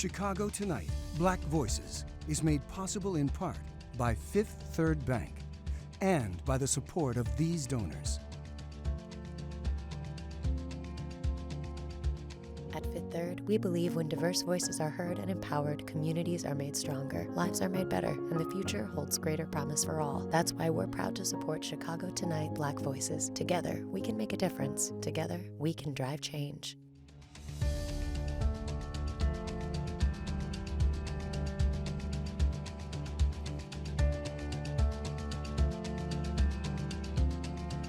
Chicago Tonight, Black Voices is made possible in part by Fifth Third Bank and by the support of these donors. At Fifth Third, we believe when diverse voices are heard and empowered, communities are made stronger, lives are made better, and the future holds greater promise for all. That's why we're proud to support Chicago Tonight Black Voices. Together, we can make a difference. Together, we can drive change.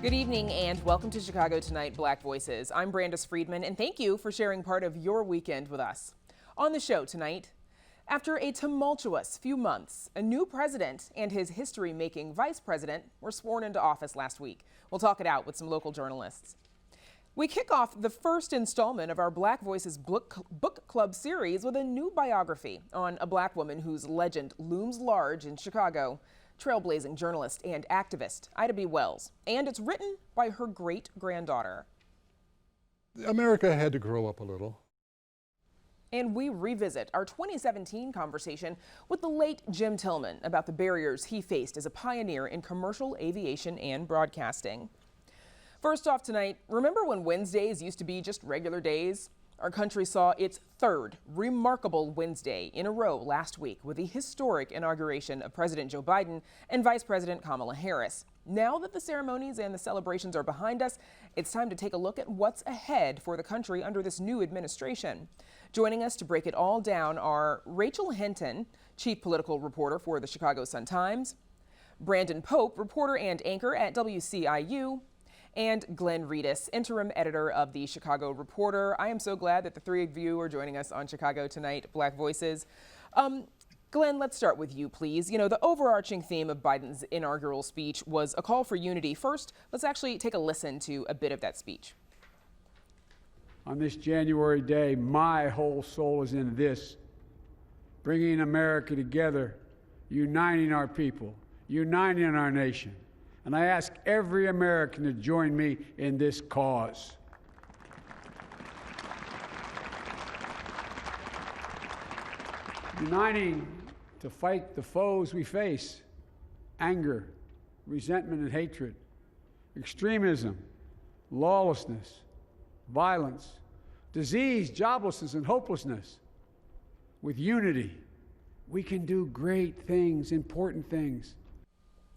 Good evening and welcome to Chicago Tonight Black Voices. I'm Brandis Friedman and thank you for sharing part of your weekend with us. On the show tonight, after a tumultuous few months, a new president and his history-making vice president were sworn into office last week. We'll talk it out with some local journalists. We kick off the first installment of our Black Voices book club series with a new biography on a black woman whose legend looms large in Chicago. Trailblazing journalist and activist Ida B. Wells, and it's written by her great-granddaughter. America had to grow up a little. And we revisit our 2017 conversation with the late Jim Tilmon about the barriers he faced as a pioneer in commercial aviation and broadcasting. First off tonight, remember when Wednesdays used to be just regular days? Our country saw its third remarkable Wednesday in a row last week with the historic inauguration of President Joe Biden and Vice President Kamala Harris. Now that the ceremonies and the celebrations are behind us, it's time to take a look at what's ahead for the country under this new administration. Joining us to break it all down are Rachel Hinton, chief political reporter for the Chicago Sun-Times, Brandon Pope, reporter and anchor at WCIU, and Glenn Reedus, interim editor of the Chicago Reporter. I am so glad that the three of you are joining us on Chicago Tonight, Black Voices. Glenn, let's start with you, please. You know, the overarching theme of Biden's inaugural speech was a call for unity. First, let's actually take a listen to a bit of that speech. On this January day, my whole soul is in this, bringing America together, uniting our people, uniting our nation. And I ask every American to join me in this cause. Uniting to fight the foes we face: anger, resentment and hatred, extremism, lawlessness, violence, disease, joblessness, and hopelessness. With unity, we can do great things, important things.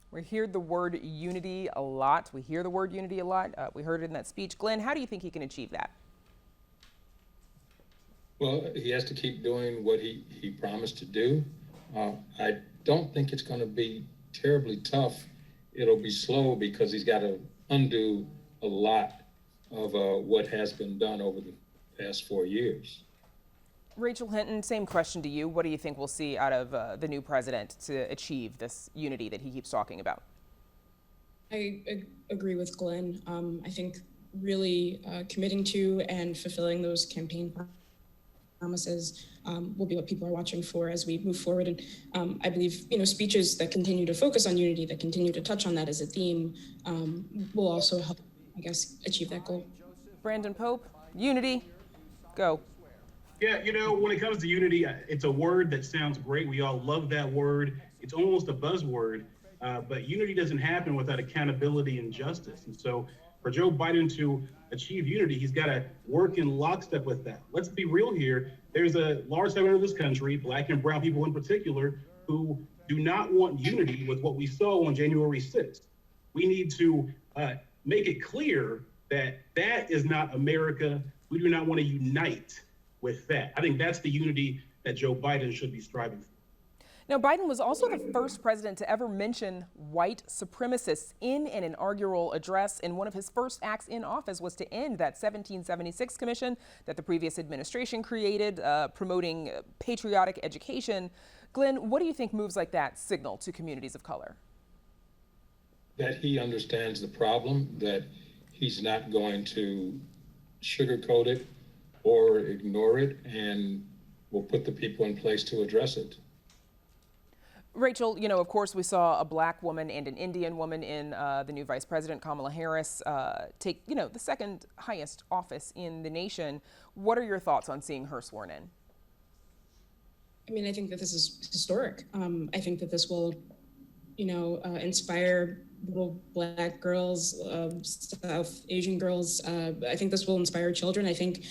We hear the word unity a lot. We hear the word unity a lot. We heard it in that speech. Glenn, how do you think he can achieve that? Well, he has to keep doing what he promised to do. I don't think it's going to be terribly tough. It'll be slow because he's got to undo a lot of what has been done over the past 4 years. Rachel Hinton, same question to you. What do you think we'll see out of the new president to achieve this unity that he keeps talking about? I agree with Glenn. I think really committing to and fulfilling those campaign promises will be what people are watching for as we move forward. And I believe, speeches that continue to focus on unity, that continue to touch on that as a theme, will also help, achieve that goal. Brandon Pope, unity, go. Yeah, when it comes to unity, it's a word that sounds great. We all love that word. It's almost a buzzword, but unity doesn't happen without accountability and justice. And so for Joe Biden to achieve unity, he's got to work in lockstep with that. Let's be real here. There's a large segment of this country, black and brown people in particular, who do not want unity with what we saw on January 6th. We need to make it clear that that is not America. We do not want to unite with that. I think that's the unity that Joe Biden should be striving for. Now, Biden was also the first president to ever mention white supremacists in an inaugural address, and one of his first acts in office was to end that 1776 commission that the previous administration created, promoting patriotic education. Glenn, what do you think moves like that signal to communities of color? That he understands the problem, that he's not going to sugarcoat it or ignore it, and will put the people in place to address it. Rachel, of course, we saw a black woman and an Indian woman in the new vice president, Kamala Harris, take, the second highest office in the nation. What are your thoughts on seeing her sworn in? I mean, I think that this is historic. I think that this will, inspire little Black girls, South Asian girls. I think this will inspire children. I think,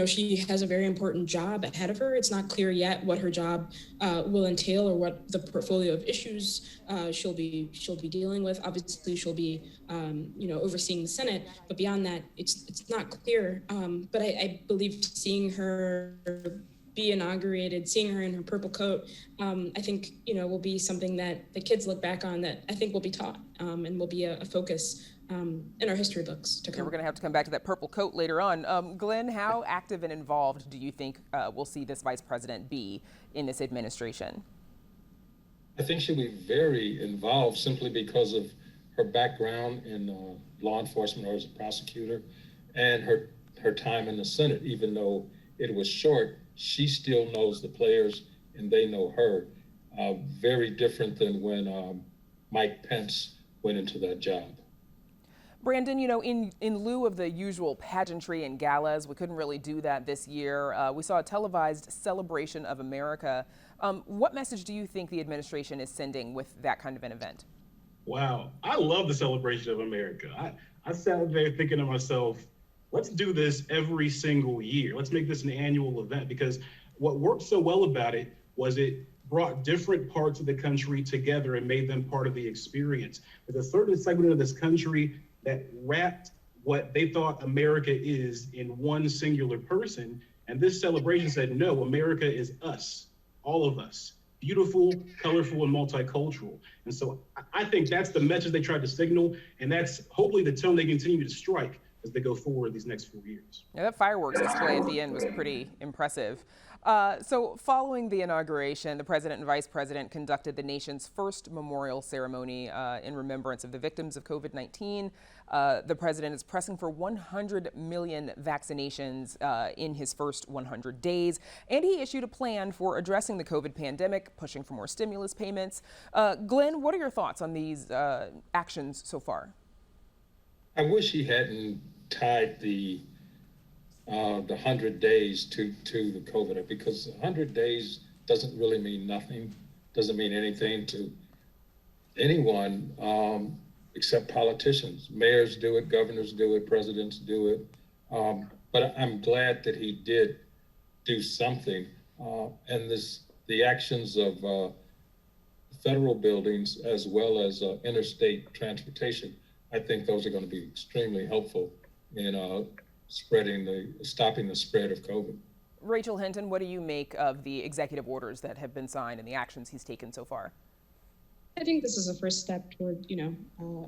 she has a very important job ahead of her. It's not clear yet what her job will entail or what the portfolio of issues she'll be dealing with. Obviously, she'll be, overseeing the Senate. But beyond that, it's not clear. But I believe seeing her be inaugurated, seeing her in her purple coat, I think, will be something that the kids look back on that I think will be taught and will be a focus in our history books to come. Yeah, we're going to have to come back to that purple coat later on. Glenn, how active and involved do you think we'll see this vice president be in this administration? I think she'll be very involved simply because of her background in law enforcement or as a prosecutor and her time in the Senate. Even though it was short, she still knows the players and they know her. Very different than when Mike Pence went into that job. Brandon, in lieu of the usual pageantry and galas, we couldn't really do that this year. We saw a televised celebration of America. What message do you think the administration is sending with that kind of an event? Wow, I love the celebration of America. I sat there thinking to myself, let's do this every single year. Let's make this an annual event, because what worked so well about it was it brought different parts of the country together and made them part of the experience. There's a certain segment of this country that wrapped what they thought America is in one singular person. And this celebration said, no, America is us, all of us, beautiful, colorful, and multicultural. And so I think that's the message they tried to signal. And that's hopefully the tone they continue to strike as they go forward these next 4 years. Yeah, that fireworks display at the end was pretty impressive. So following the inauguration, the president and vice president conducted the nation's first memorial ceremony in remembrance of the victims of COVID-19. The president is pressing for 100 million vaccinations in his first 100 days. And he issued a plan for addressing the COVID pandemic, pushing for more stimulus payments. Glenn, what are your thoughts on these actions so far? I wish he hadn't tied the 100 days to the COVID, because 100 days doesn't really mean nothing, doesn't mean anything to anyone except politicians. Mayors do it, governors do it, presidents do it. But I'm glad that he did do something. And the actions of federal buildings as well as interstate transportation, I think those are going to be extremely helpful in stopping the spread of COVID. Rachel Hinton, what do you make of the executive orders that have been signed and the actions he's taken so far? I think this is a first step toward,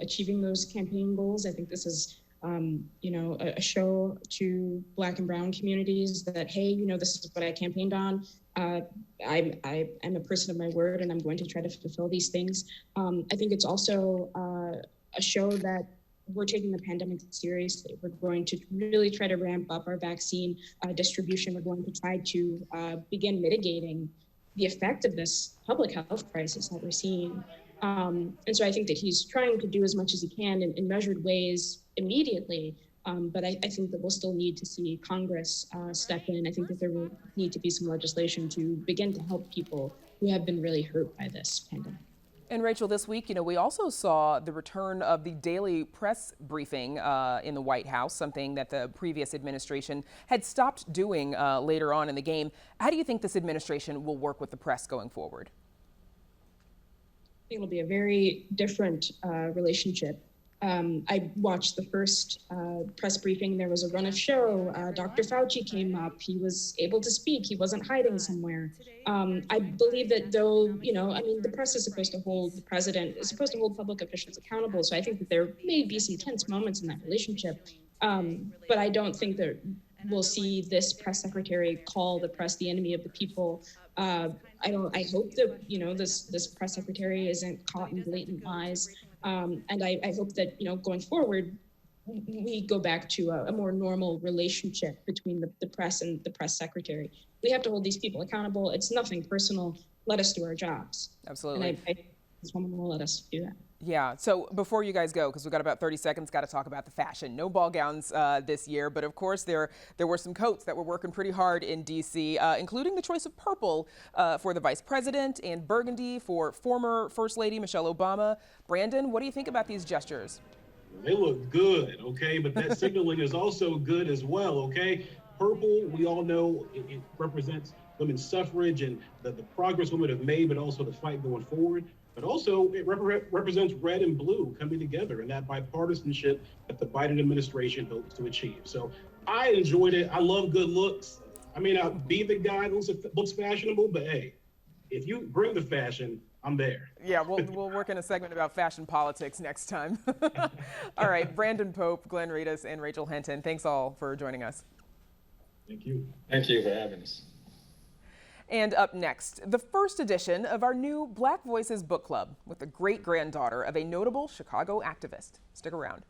achieving those campaign goals. I think this is, a show to Black and Brown communities that, hey, this is what I campaigned on. I'm a person of my word, and I'm going to try to fulfill these things. I think it's also a show that we're taking the pandemic seriously. We're going to really try to ramp up our vaccine distribution. We're going to try to begin mitigating the effect of this public health crisis that we're seeing. And so I think that he's trying to do as much as he can in measured ways immediately. But I think that we'll still need to see Congress step in. I think that there will need to be some legislation to begin to help people who have been really hurt by this pandemic. And Rachel, this week, we also saw the return of the daily press briefing in the White House, something that the previous administration had stopped doing later on in the game. How do you think this administration will work with the press going forward? I think it'll be a very different relationship. I watched the first press briefing. There was a run of show. Dr. Fauci came up. He was able to speak. He wasn't hiding somewhere. I believe that though, the press is supposed to hold, the president is supposed to hold public officials accountable. So I think that there may be some tense moments in that relationship. But I don't think that we'll see this press secretary call the press the enemy of the people. I hope that, this press secretary isn't caught in blatant lies. And I hope that, going forward, we go back to a more normal relationship between the press and the press secretary. We have to hold these people accountable. It's nothing personal. Let us do our jobs. Absolutely. businesswoman will let us do that. Yeah, so before you guys go, because we've got about 30 seconds, got to talk about the fashion. No ball gowns this year, but of course there were some coats that were working pretty hard in D.C., including the choice of purple for the vice president and burgundy for former First Lady Michelle Obama. Brandon, what do you think about these gestures? They look good, okay? But that signaling is also good as well, okay? Purple, we all know it represents women's suffrage and the progress women have made, but also the fight going forward. But also it represents red and blue coming together and that bipartisanship that the Biden administration hopes to achieve. So I enjoyed it. I love good looks. I may not be the guy that looks fashionable, but hey, if you bring the fashion, I'm there. Yeah, we'll work in a segment about fashion politics next time. All right, Brandon Pope, Glenn Reedus, and Rachel Henton, thanks all for joining us. Thank you. Thank you for having us. And up next, the first edition of our new Black Voices book club with the great-granddaughter of a notable Chicago activist. Stick around.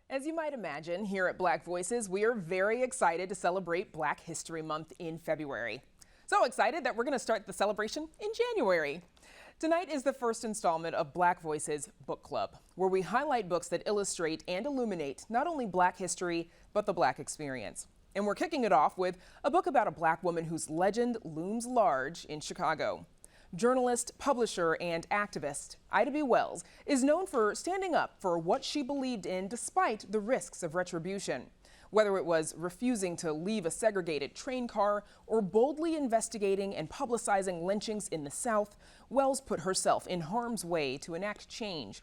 As you might imagine, here at Black Voices, we are very excited to celebrate Black History Month in February. So excited that we're going to start the celebration in January. Tonight is the first installment of Black Voices Book Club, where we highlight books that illustrate and illuminate not only Black history, but the Black experience. And we're kicking it off with a book about a Black woman whose legend looms large in Chicago. Journalist, publisher, and activist Ida B. Wells is known for standing up for what she believed in despite the risks of retribution. Whether it was refusing to leave a segregated train car or boldly investigating and publicizing lynchings in the South, Wells put herself in harm's way to enact change.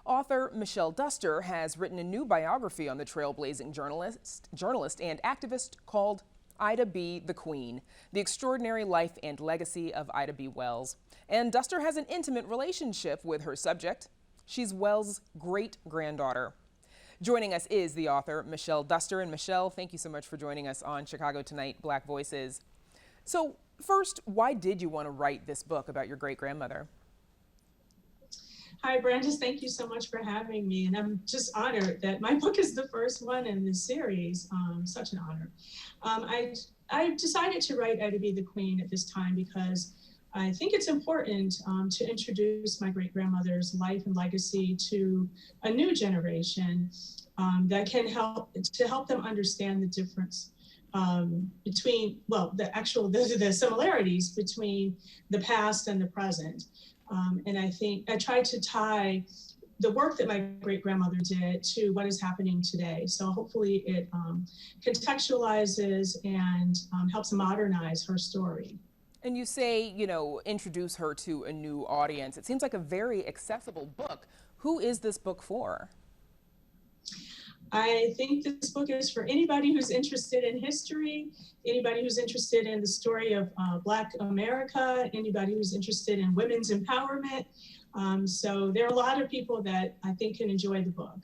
Author Michelle Duster has written a new biography on the trailblazing journalist and activist called Ida B. the Queen, The Extraordinary Life and Legacy of Ida B. Wells. And Duster has an intimate relationship with her subject. She's Wells' great-granddaughter. Joining us is the author, Michelle Duster. And Michelle, thank you so much for joining us on Chicago Tonight, Black Voices. So first, why did you want to write this book about your great-grandmother? Hi, Brandis. Thank you so much for having me. And I'm just honored that my book is the first one in this series. Such an honor. I decided to write Ida B. the Queen at this time because I think it's important to introduce my great-grandmother's life and legacy to a new generation that can help them understand the difference between, well, the similarities between the past and the present. And I think I tried to tie the work that my great-grandmother did to what is happening today. So hopefully it contextualizes and helps modernize her story. And you say, introduce her to a new audience. It seems like a very accessible book. Who is this book for? I think this book is for anybody who's interested in history, anybody who's interested in the story of Black America, anybody who's interested in women's empowerment. So there are a lot of people that I think can enjoy the book.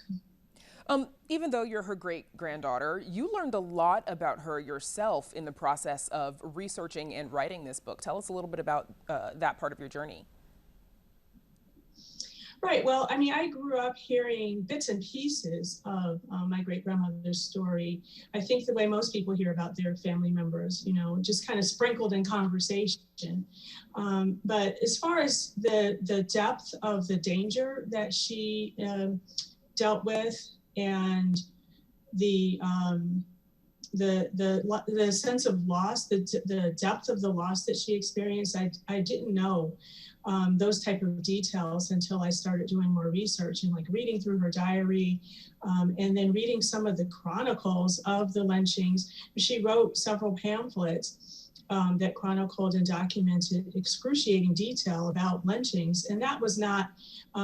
Even though you're her great-granddaughter, you learned a lot about her yourself in the process of researching and writing this book. Tell us a little bit about that part of your journey. Right. Well, I mean, I grew up hearing bits and pieces of my great-grandmother's story. I think the way most people hear about their family members, just kind of sprinkled in conversation. But as far as the depth of the danger that she dealt with and the sense of loss, the depth of the loss that she experienced, I didn't know those type of details until I started doing more research and reading through her diary and then reading some of the chronicles of the lynchings. She wrote several pamphlets that chronicled and documented excruciating detail about lynchings. And that was not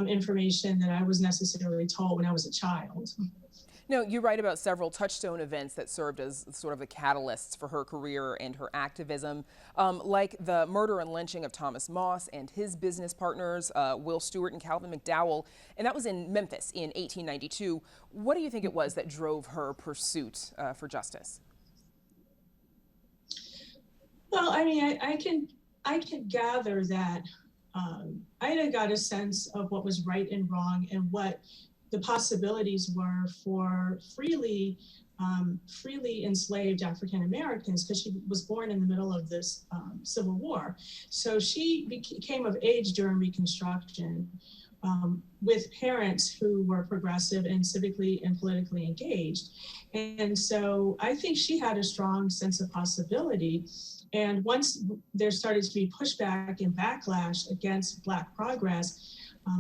information that I was necessarily told when I was a child. No, you write about several touchstone events that served as sort of the catalysts for her career and her activism, like the murder and lynching of Thomas Moss and his business partners, Will Stewart and Calvin McDowell, and that was in Memphis in 1892. What do you think it was that drove her pursuit for justice? Well, I mean, I can gather that Ida got a sense of what was right and wrong and what the possibilities were for freely enslaved African Americans, because she was born in the middle of this Civil War. So she came of age during Reconstruction with parents who were progressive and civically and politically engaged. And so I think she had a strong sense of possibility. And once there started to be pushback and backlash against Black progress,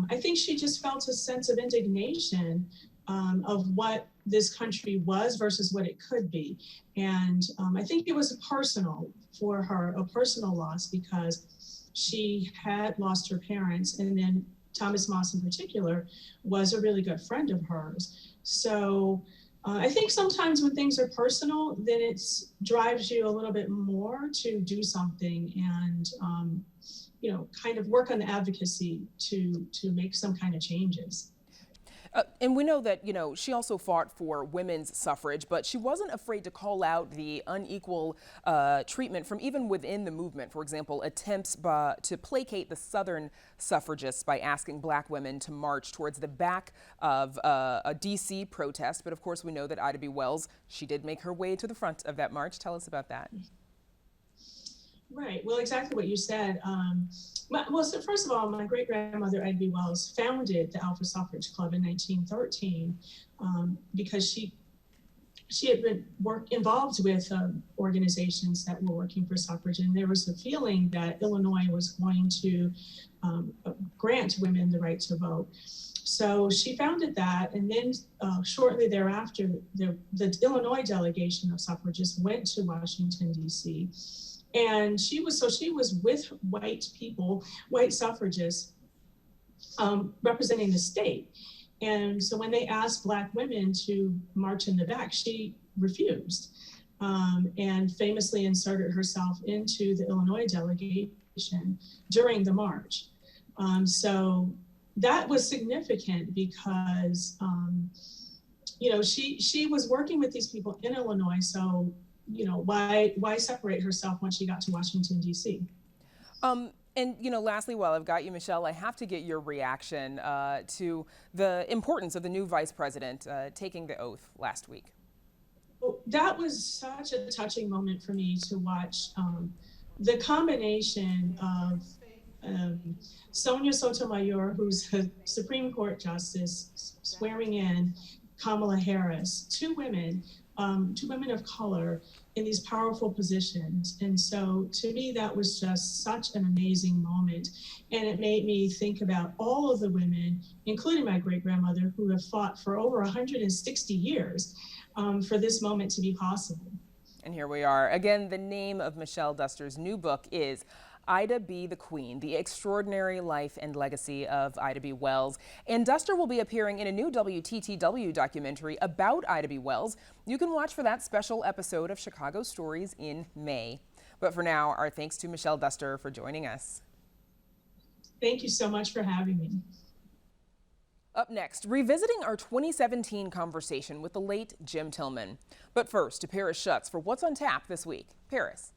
I think she just felt a sense of indignation of what this country was versus what it could be. And I think it was personal for her, a personal loss, because she had lost her parents, and then Thomas Moss in particular was a really good friend of hers. So I think sometimes when things are personal, then it drives you a little bit more to do something and kind of work on the advocacy to make some kind of changes. And we know that, she also fought for women's suffrage, but she wasn't afraid to call out the unequal treatment from even within the movement. For example, attempts to placate the Southern suffragists by asking Black women to march towards the back of a D.C. protest. But of course, we know that Ida B. Wells, she did make her way to the front of that march. Tell us about that. Right. Well, exactly what you said. So first of all, my great-grandmother, Ida B. Wells, founded the Alpha Suffrage Club in 1913 because she had been involved with organizations that were working for suffrage, and there was a feeling that Illinois was going to grant women the right to vote. So she founded that, and then shortly thereafter, the Illinois delegation of suffragists went to Washington, D.C., and she was with white people, white suffragists representing the state. And so when they asked Black women to march in the back, she refused and famously inserted herself into the Illinois delegation during the march. So that was significant because, she was working with these people in Illinois. So why separate herself once she got to Washington, D.C.? And, lastly, while I've got you, Michelle, I have to get your reaction to the importance of the new vice president taking the oath last week. Well, that was such a touching moment for me to watch. The combination of Sonia Sotomayor, who's a Supreme Court justice, swearing in Kamala Harris, two women of color in these powerful positions. And so to me, that was just such an amazing moment. And it made me think about all of the women, including my great-grandmother, who have fought for over 160 years for this moment to be possible. And here we are. Again, the name of Michelle Duster's new book is Ida B. the Queen, The Extraordinary Life and Legacy of Ida B. Wells. And Duster will be appearing in a new WTTW documentary about Ida B. Wells. You can watch for that special episode of Chicago Stories in May. But for now, our thanks to Michelle Duster for joining us. Thank you so much for having me. Up next, revisiting our 2017 conversation with the late Jim Tilmon. But first, to Paris Schutz for what's on tap this week. Paris.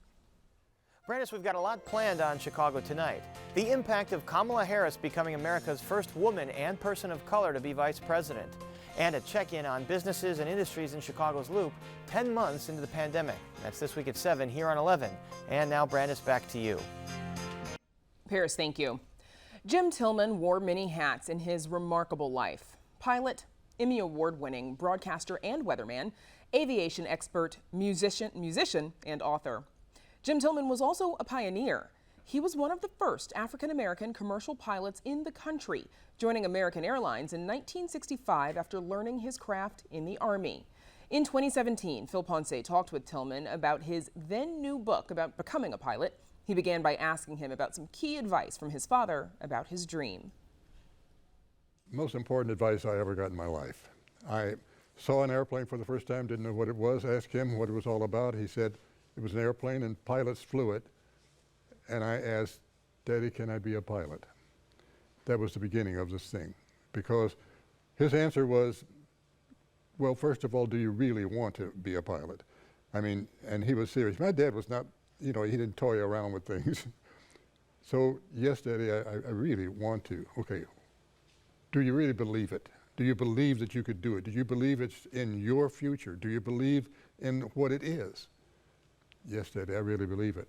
Brandis, we've got a lot planned on Chicago tonight. The impact of Kamala Harris becoming America's first woman and person of color to be vice president. And a check-in on businesses and industries in Chicago's Loop 10 months into the pandemic. That's this week at 7 here on 11. And now, Brandis, back to you. Paris, thank you. Jim Tilmon wore many hats in his remarkable life. Pilot, Emmy Award-winning broadcaster and weatherman, aviation expert, musician, and author. Jim Tilmon was also a pioneer. He was one of the first African-American commercial pilots in the country, joining American Airlines in 1965 after learning his craft in the Army. In 2017, Phil Ponce talked with Tilmon about his then new book about becoming a pilot. He began by asking him about some key advice from his father about his dream. Most important advice I ever got in my life. I saw an airplane for the first time, didn't know what it was, asked him what it was all about. He said, it was an airplane and pilots flew it. And I asked, Daddy, can I be a pilot? That was the beginning of this thing. Because his answer was, well, first of all, do you really want to be a pilot? I mean, and he was serious. My dad was not, he didn't toy around with things. So, yes, Daddy, I really want to. Okay, do you really believe it? Do you believe that you could do it? Do you believe it's in your future? Do you believe in what it is? Yes, Daddy, I really believe it.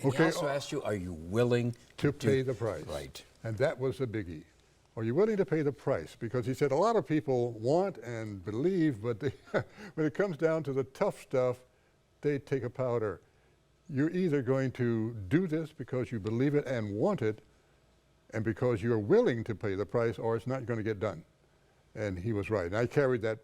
And he also asked you, are you willing to pay the price? Right. And that was the biggie. Are you willing to pay the price? Because he said a lot of people want and believe, but they, when it comes down to the tough stuff, they take a powder. You're either going to do this because you believe it and want it, and because you're willing to pay the price, or it's not going to get done. And he was right. And I carried that,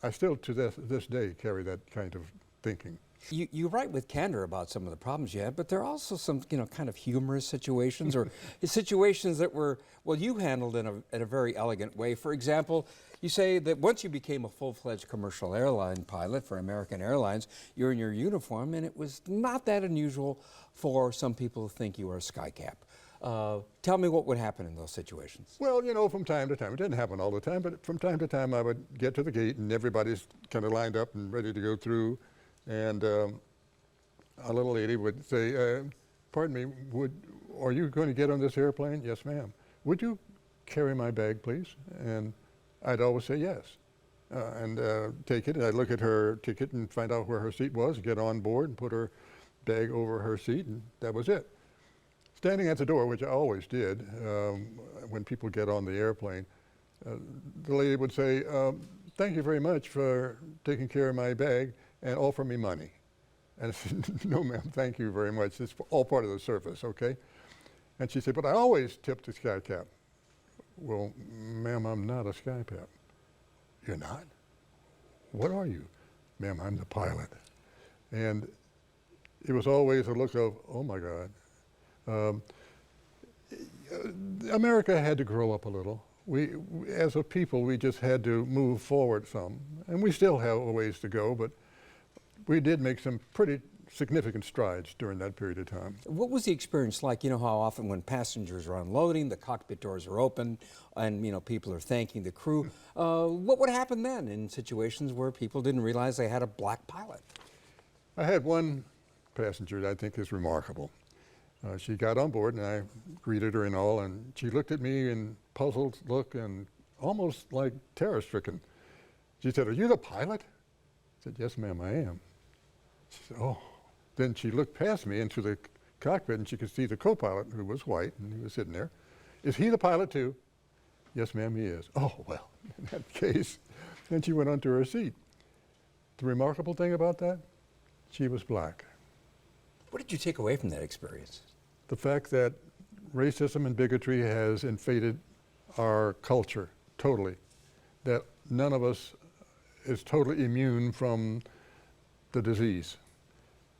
I still to this day carry that kind of thinking. You write with candor about some of the problems you had, but there are also some, kind of humorous situations or situations that were, well, you handled in a very elegant way. For example, you say that once you became a full-fledged commercial airline pilot for American Airlines, you're in your uniform, and it was not that unusual for some people to think you were a skycap. Tell me what would happen in those situations. Well, from time to time, it didn't happen all the time, but from time to time I would get to the gate and everybody's kind of lined up and ready to go through. And a little lady would say, pardon me, are you going to get on this airplane? Yes, ma'am. Would you carry my bag, please? And I'd always say yes. And take it, and I'd look at her ticket and find out where her seat was, get on board and put her bag over her seat, and that was it. Standing at the door, which I always did when people get on the airplane, the lady would say, thank you very much for taking care of my bag, and offer me money. And I said, no, ma'am, thank you very much. It's all part of the service, okay? And she said, but I always tip the sky cap. Well, ma'am, I'm not a sky cap. You're not? What are you? Ma'am, I'm the pilot. And it was always a look of, oh my God. America had to grow up a little. We, as a people, we just had to move forward some. And we still have a ways to go, but we did make some pretty significant strides during that period of time. What was the experience like? You know how often when passengers are unloading, the cockpit doors are open, and people are thanking the crew. What would happen then in situations where people didn't realize they had a black pilot? I had one passenger that I think is remarkable. She got on board and I greeted her and all, and she looked at me in puzzled look and almost like terror-stricken. She said, "Are you the pilot?" I said, "Yes, ma'am, I am." She said, "Oh." Then she looked past me into the cockpit and she could see the co-pilot, who was white, and he was sitting there. "Is he the pilot too?" "Yes, ma'am, he is." "Oh, well, in that case." Then she went on to her seat. The remarkable thing about that, she was black. What did you take away from that experience? The fact that racism and bigotry has invaded our culture totally, that none of us is totally immune from the disease,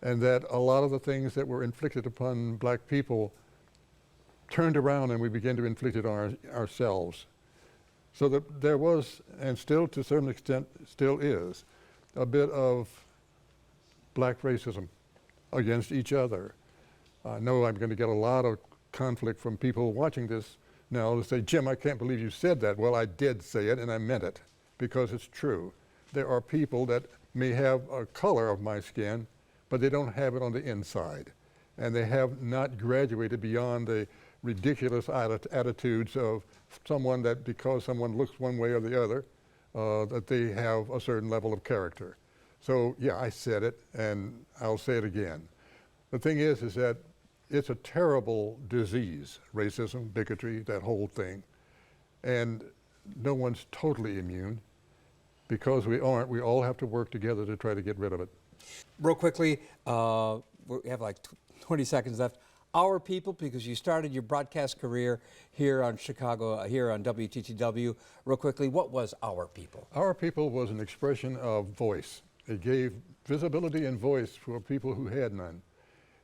and that a lot of the things that were inflicted upon black people turned around and we began to inflict it on ourselves. So that there was, and still to a certain extent still is, a bit of black racism against each other. I know I'm going to get a lot of conflict from people watching this now to say, "Jim, I can't believe you said that." Well, I did say it and I meant it because it's true. There are people that may have a color of my skin, but they don't have it on the inside. And they have not graduated beyond the ridiculous attitudes of someone that because someone looks one way or the other, that they have a certain level of character. So yeah, I said it and I'll say it again. The thing is that it's a terrible disease, racism, bigotry, that whole thing. And no one's totally immune. Because we aren't, we all have to work together to try to get rid of it. Real quickly, we have like 20 seconds left. Our people, because you started your broadcast career here on Chicago, here on WTTW. Real quickly, what was Our People? Our People was an expression of voice. It gave visibility and voice for people who had none.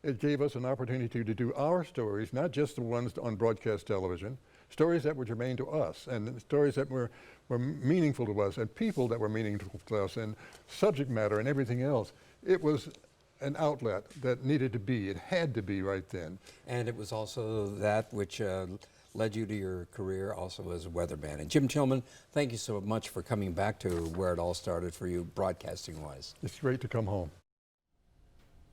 It gave us an opportunity to do our stories, not just the ones on broadcast television, stories that were germane to us, and stories that were meaningful to us, and people that were meaningful to us, and subject matter and everything else. It was an outlet that needed to be, it had to be right then. And it was also that which led you to your career also as a weatherman. And Jim Tilmon, thank you so much for coming back to where it all started for you broadcasting-wise. It's great to come home.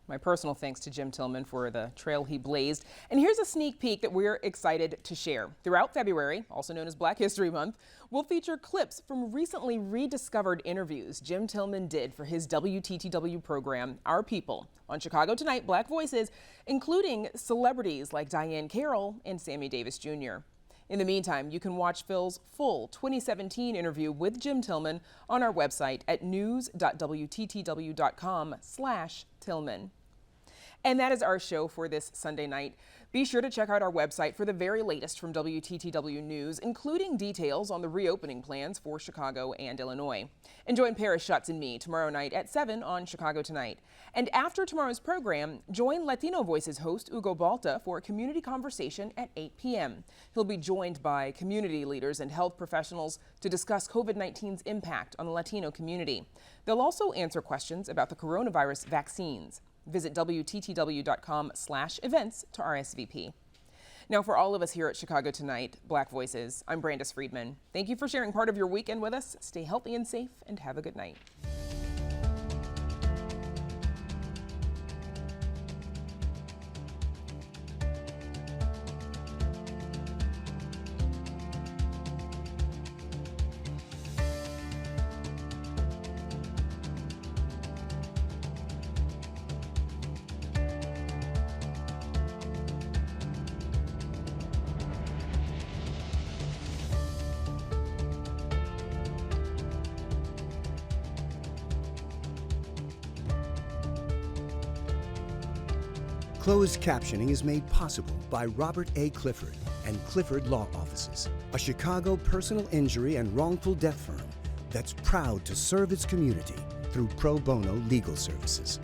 My personal thanks to Jim Tilmon for the trail he blazed. And here's a sneak peek that we're excited to share. Throughout February, also known as Black History Month, we'll feature clips from recently rediscovered interviews Jim Tilmon did for his WTTW program, Our People, on Chicago Tonight Black Voices, including celebrities like Diane Carroll and Sammy Davis Jr. In the meantime, you can watch Phil's full 2017 interview with Jim Tilmon on our website at news.wttw.com/Tilmon. And that is our show for this Sunday night. Be sure to check out our website for the very latest from WTTW News, including details on the reopening plans for Chicago and Illinois. And join Paris Schutz and me tomorrow night at 7 on Chicago Tonight. And after tomorrow's program, join Latino Voices host Hugo Balta for a community conversation at 8 p.m. He'll be joined by community leaders and health professionals to discuss COVID-19's impact on the Latino community. They'll also answer questions about the coronavirus vaccines. Visit WTTW.com/events to RSVP. Now, for all of us here at Chicago Tonight, Black Voices, I'm Brandis Friedman. Thank you for sharing part of your weekend with us. Stay healthy and safe, and have a good night. Closed captioning is made possible by Robert A. Clifford and Clifford Law Offices, a Chicago personal injury and wrongful death firm that's proud to serve its community through pro bono legal services.